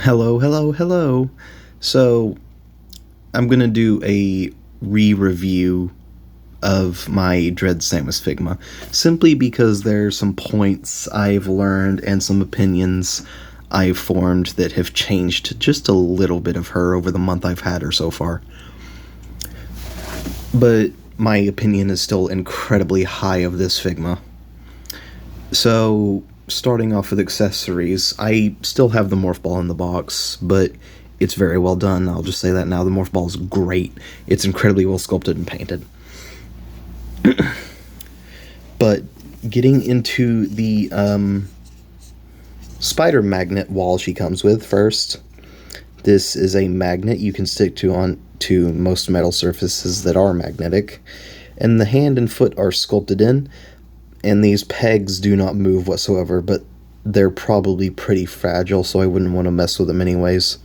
Hello, hello, hello. So, I'm gonna do a re-review of my Dread Samus Figma, simply because there are some points I've learned and some opinions I've formed that have changed just a little bit of her over the month I've had her so far. But my opinion is still incredibly high of this Figma. So, starting off with accessories, I still have the Morph Ball in the box, but it's very well done. I'll just say that now. The Morph Ball is great. It's incredibly well sculpted and painted. But getting into the spider magnet wall she comes with first. This is a magnet you can stick to most metal surfaces that are magnetic. And the hand and foot are sculpted in, and these pegs do not move whatsoever, but they're probably pretty fragile, so I wouldn't want to mess with them anyways.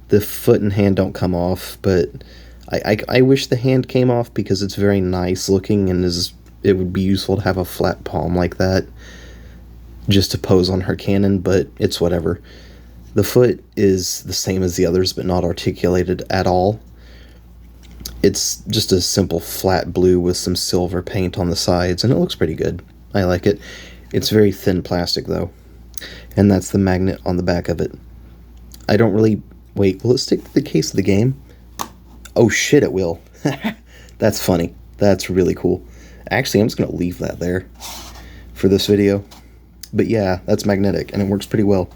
The foot and hand don't come off, but I wish the hand came off because it's very nice looking, and it would be useful to have a flat palm like that just to pose on her cannon, but it's whatever. The foot is the same as the others, but not articulated at all. It's just a simple flat blue with some silver paint on the sides, and it looks pretty good. I like it. It's very thin plastic, though. And that's the magnet on the back of it. I don't really... Wait, will it stick to the case of the game? Oh shit, it will. That's funny. That's really cool. Actually, I'm just going to leave that there for this video. But yeah, that's magnetic, and it works pretty well.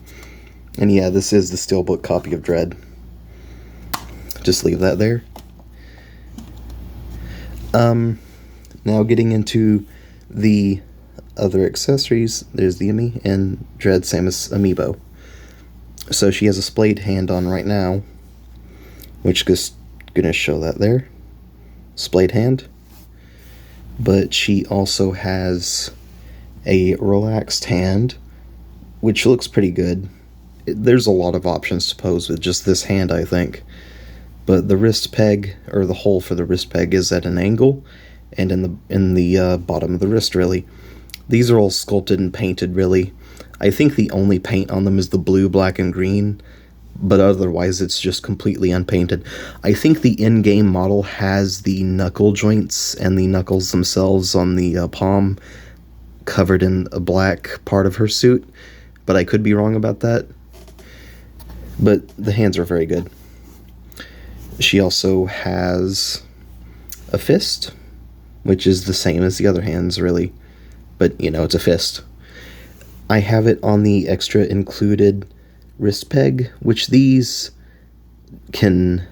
And yeah, this is the Steelbook copy of Dread. Just leave that there. Now getting into the other accessories, there's the Emmy and Dread Samus amiibo. So she has a splayed hand on right now, which is gonna show that there. Splayed hand. But she also has a relaxed hand, which looks pretty good. There's a lot of options to pose with just this hand, I think. But the wrist peg, or the hole for the wrist peg, is at an angle, and in the bottom of the wrist, really. These are all sculpted and painted, really. I think the only paint on them is the blue, black, and green, but otherwise it's just completely unpainted. I think the in-game model has the knuckle joints and the knuckles themselves on the palm covered in a black part of her suit, but I could be wrong about that. But the hands are very good. She also has a fist, which is the same as the other hands, really. But, you know, it's a fist. I have it on the extra included wrist peg, which these wrist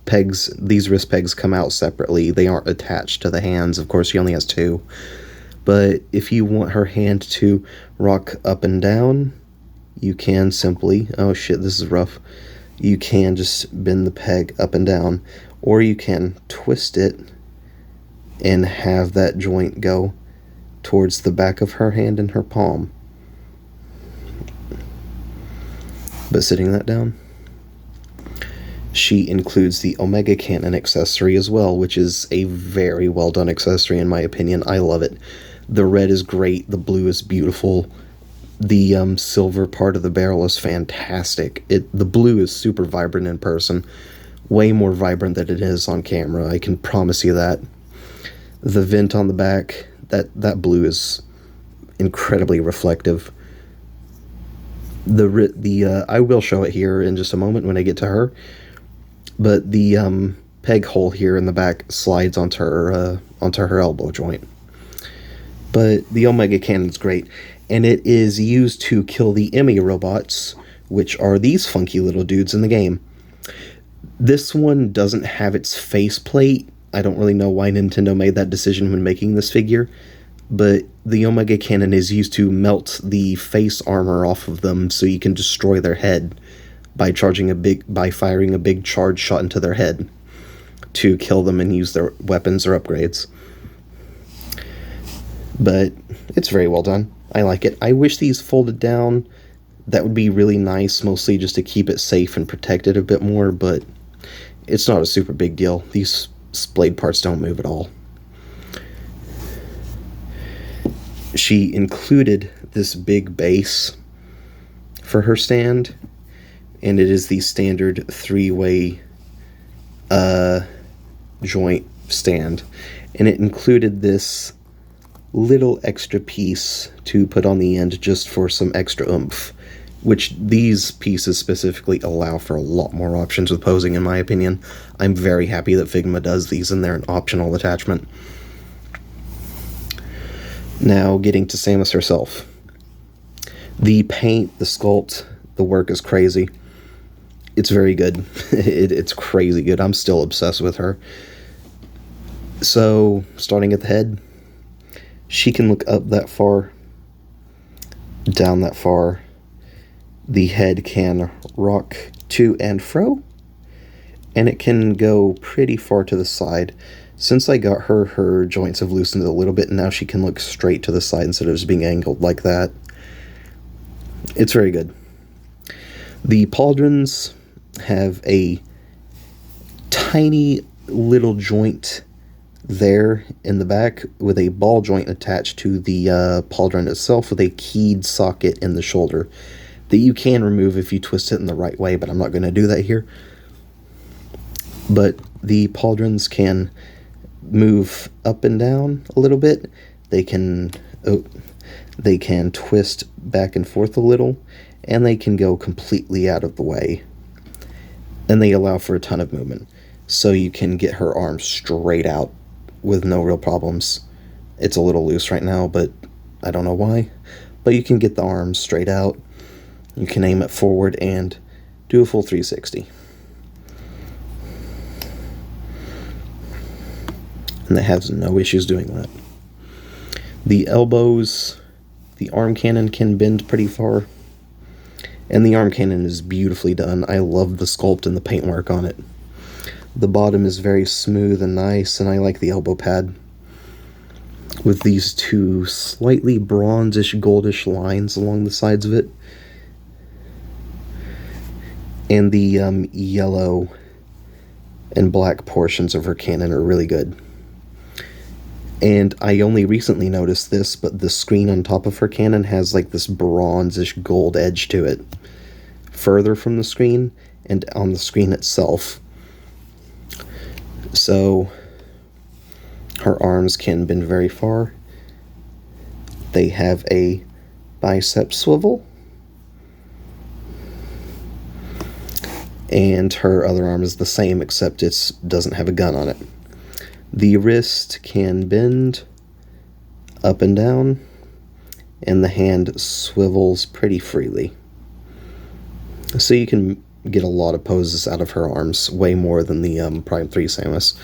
pegs come out separately. They aren't attached to the hands. Of course, she only has two. But if you want her hand to rock up and down, you can simply... Oh shit, this is rough. You can just bend the peg up and down, or you can twist it and have that joint go towards the back of her hand and her palm. But sitting that down, she includes the Omega Cannon accessory as well, which is a very well done accessory in my opinion. I love it. The red is great, the blue is beautiful. The silver part of the barrel is fantastic. The blue is super vibrant in person. Way more vibrant than it is on camera, I can promise you that. The vent on the back, that blue is incredibly reflective. I will show it here in just a moment when I get to her. But the peg hole here in the back slides onto her elbow joint. But the Omega Cannon's great. And it is used to kill the Emmy robots, which are these funky little dudes in the game. This one doesn't have its faceplate. I don't really know why Nintendo made that decision when making this figure, but the Omega Cannon is used to melt the face armor off of them so you can destroy their head by firing a big charge shot into their head to kill them and use their weapons or upgrades. But it's very well done. I like it. I wish these folded down. That would be really nice, mostly just to keep it safe and protected a bit more, but it's not a super big deal. These splayed parts don't move at all. She included this big base for her stand, and it is the standard 3-way joint stand, and it included this little extra piece to put on the end just for some extra oomph, which these pieces specifically allow for a lot more options with posing, in my opinion. I'm very happy that Figma does these, and they're an optional attachment. Now, getting to Samus herself. The paint, the sculpt, the work is crazy. It's very good. It's crazy good. I'm still obsessed with her. So, starting at the head, she can look up that far, down that far. The head can rock to and fro, and it can go pretty far to the side. Since I got her, her joints have loosened a little bit, and now she can look straight to the side instead of just being angled like that. It's very good. The pauldrons have a tiny little joint there in the back with a ball joint attached to the pauldron itself with a keyed socket in the shoulder that you can remove if you twist it in the right way, but I'm not going to do that here. But the pauldrons can move up and down a little bit. They can twist back and forth a little, and they can go completely out of the way. And they allow for a ton of movement. So you can get her arms straight out with no real problems. It's a little loose right now, but I don't know why. But you can get the arms straight out. You can aim it forward and do a full 360. And it has no issues doing that. The elbows, the arm cannon can bend pretty far. And the arm cannon is beautifully done. I love the sculpt and the paintwork on it. The bottom is very smooth and nice, and I like the elbow pad with these two slightly bronzish, goldish lines along the sides of it. And the yellow and black portions of her cannon are really good. And I only recently noticed this, but the screen on top of her cannon has like this bronzish gold edge to it, further from the screen and on the screen itself. So her arms can bend very far. They have a bicep swivel. And her other arm is the same, except it doesn't have a gun on it. The wrist can bend up and down, and the hand swivels pretty freely. So you can get a lot of poses out of her arms, way more than the Prime 3 Samus.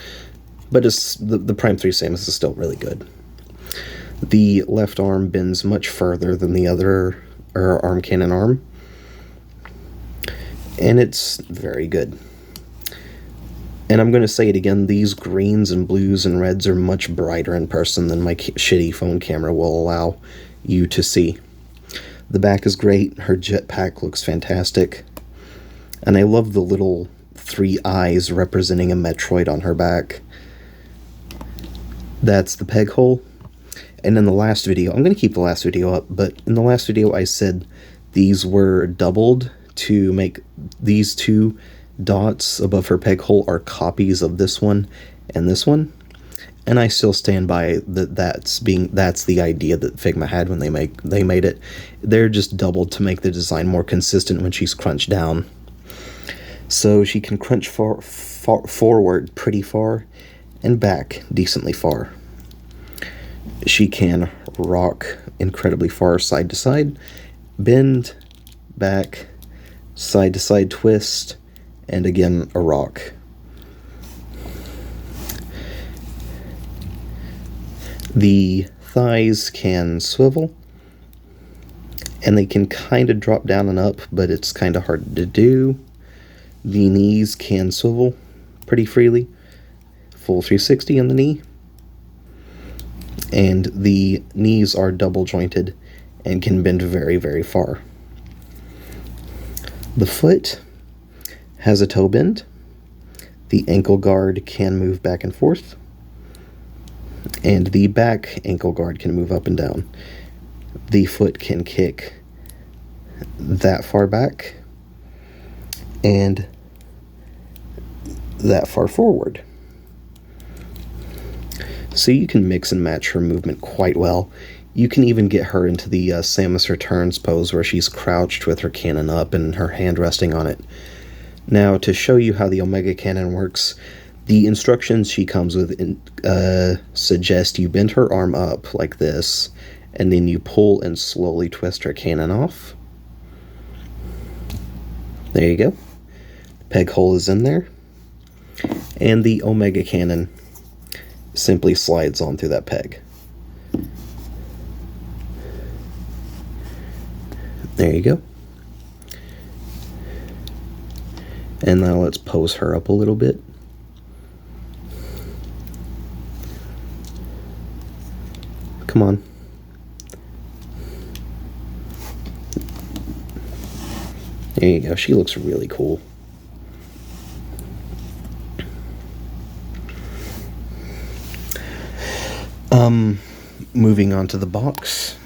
But the Prime 3 Samus is still really good. The left arm bends much further than the other arm cannon arm. And it's very good. And I'm going to say it again, these greens and blues and reds are much brighter in person than my shitty phone camera will allow you to see. The back is great, her jetpack looks fantastic, and I love the little 3 eyes representing a Metroid on her back. That's the peg hole. And in the last video, I'm going to keep the last video up, but in the last video I said these were doubled to make these 2 dots above her peg hole are copies of this one and this one, and I still stand by that. That's the idea that Figma had when they made it. They're just doubled to make the design more consistent when she's crunched down. So she can crunch forward pretty far and back decently far. She can rock incredibly far side to side, bend back, side to side twist, and again a rock. The thighs can swivel, and they can kind of drop down and up, but it's kind of hard to do. The knees can swivel pretty freely, full 360 on the knee, and the knees are double jointed and can bend very, very far. The foot has a toe bend. The ankle guard can move back and forth, and the back ankle guard can move up and down. The foot can kick that far back and that far forward. So you can mix and match her movement quite well. You can even get her into the Samus Returns pose where she's crouched with her cannon up and her hand resting on it. Now, to show you how the Omega Cannon works, the instructions she comes with suggest you bend her arm up like this, and then you pull and slowly twist her cannon off. There you go. The peg hole is in there. And the Omega Cannon simply slides on through that peg. There you go. And now let's pose her up a little bit. Come on. There you go. She looks really cool. Moving on to the box.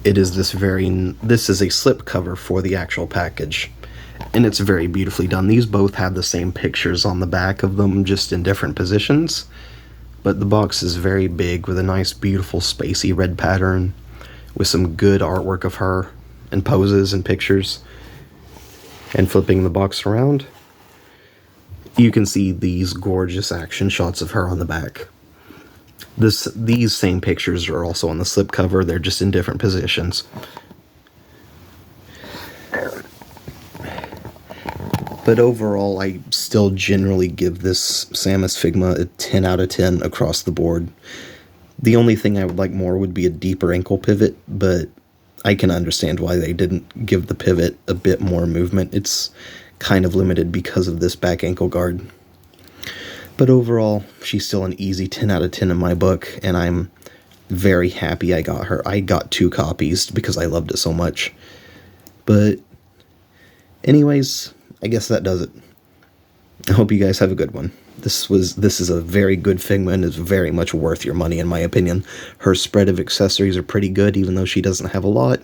It is this is a slip cover for the actual package, and it's very beautifully done. These both have the same pictures on the back of them, just in different positions, but the box is very big with a nice, beautiful, spacey red pattern with some good artwork of her and poses and pictures. And flipping the box around, you can see these gorgeous action shots of her on the back. These same pictures are also on the slipcover, they're just in different positions. But overall, I still generally give this Samus Figma a 10 out of 10 across the board. The only thing I would like more would be a deeper ankle pivot, but I can understand why they didn't give the pivot a bit more movement. It's kind of limited because of this back ankle guard. But overall, she's still an easy 10 out of 10 in my book, and I'm very happy I got her. I got 2 copies because I loved it so much. But anyways, I guess that does it. I hope you guys have a good one. This is a very good Figma and is very much worth your money in my opinion. Her spread of accessories are pretty good even though she doesn't have a lot.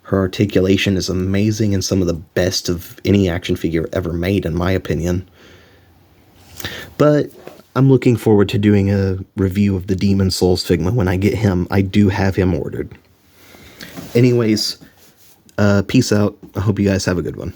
Her articulation is amazing and some of the best of any action figure ever made in my opinion. But I'm looking forward to doing a review of the Demon Souls Figma when I get him. I do have him ordered. Anyways, peace out. I hope you guys have a good one.